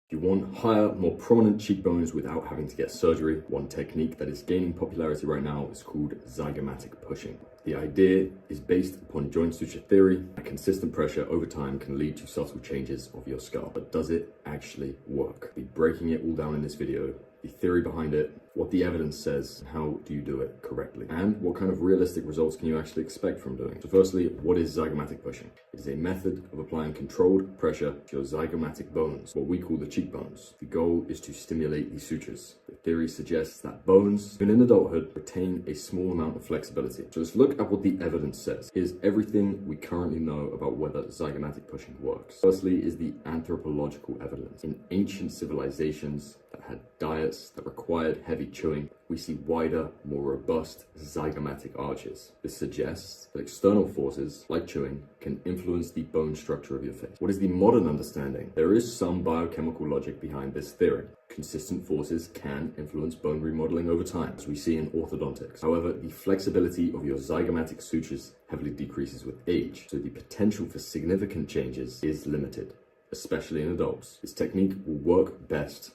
If you want higher, more prominent cheekbones without having to get surgery, one technique that is gaining popularity right now is called zygomatic pushing. The idea is based upon joint suture theory that consistent pressure over time can lead to subtle changes of your skull. But does it actually work? I'll be breaking it all down in this video, the theory behind it, what the evidence says, and how do you do it correctly, and what kind of realistic results can you actually expect from doing it. So firstly, what is zygomatic pushing? It is a method of applying controlled pressure to your zygomatic bones, what we call the cheekbones. The goal is to stimulate these sutures. The theory suggests that bones, even in adulthood, retain a small amount of flexibility. So let's look at what the evidence says. Here's everything we currently know about whether zygomatic pushing works. Firstly is the anthropological evidence. In ancient civilizations that had diets that required heavy chewing, we see wider, more robust zygomatic arches. This suggests that external forces, like chewing, can influence the bone structure of your face. What is the modern understanding? There is some biochemical logic behind this theory. Consistent forces can influence bone remodeling over time, as we see in orthodontics. However, the flexibility of your zygomatic sutures heavily decreases with age, so the potential for significant changes is limited, especially in adults. This technique will work best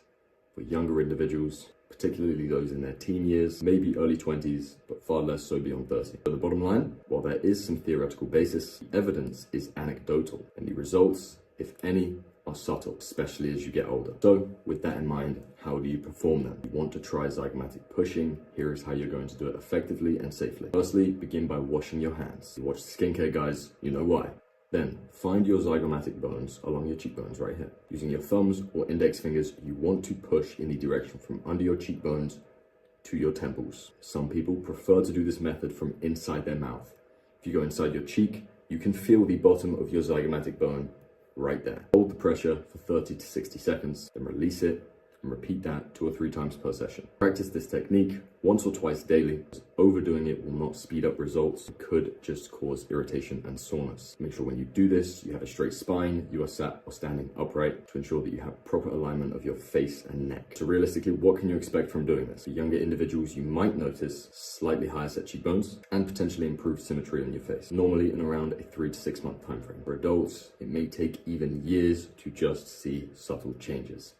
for younger individuals, particularly those in their teen years, maybe early 20s, but far less so beyond 30. But the bottom line, while there is some theoretical basis, the evidence is anecdotal, and the results, if any, are subtle, especially as you get older. So, with that in mind, how do you perform them? You want to try zygomatic pushing. Here is how you're going to do it effectively and safely. Firstly, begin by washing your hands. You watch the skincare guys, you know why. Then, find your zygomatic bones along your cheekbones right here. Using your thumbs or index fingers, you want to push in the direction from under your cheekbones to your temples. Some people prefer to do this method from inside their mouth. If you go inside your cheek, you can feel the bottom of your zygomatic bone right there. Hold the pressure for 30 to 60 seconds, then release it, and repeat that 2 or 3 times per session. Practice this technique once or twice daily. Overdoing it will not speed up results. It could just cause irritation and soreness. Make sure when you do this, you have a straight spine, you are sat or standing upright to ensure that you have proper alignment of your face and neck. So realistically, what can you expect from doing this? For younger individuals, you might notice slightly higher set cheekbones and potentially improved symmetry on your face, normally in around a 3 to 6 month time frame. For adults, it may take even years to just see subtle changes.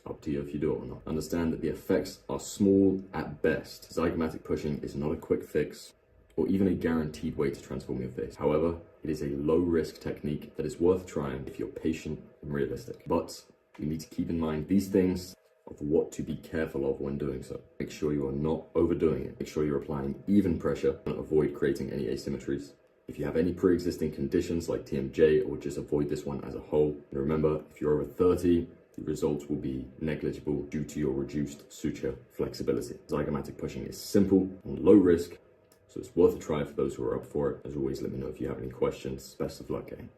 Up to you if you do it or not. Understand that the effects are small at best. Zygomatic pushing is not a quick fix or even a guaranteed way to transform your face. However, it is a low-risk technique that is worth trying if you're patient and realistic. But you need to keep in mind these things of what to be careful of when doing so. Make sure you are not overdoing it. Make sure you're applying even pressure and avoid creating any asymmetries. If you have any pre-existing conditions like TMJ, or just avoid this one as a whole. And remember, if you're over 30, the results will be negligible due to your reduced suture flexibility. Zygomatic pushing is simple and low risk, so it's worth a try for those who are up for it. As always, let me know if you have any questions. Best of luck, gang.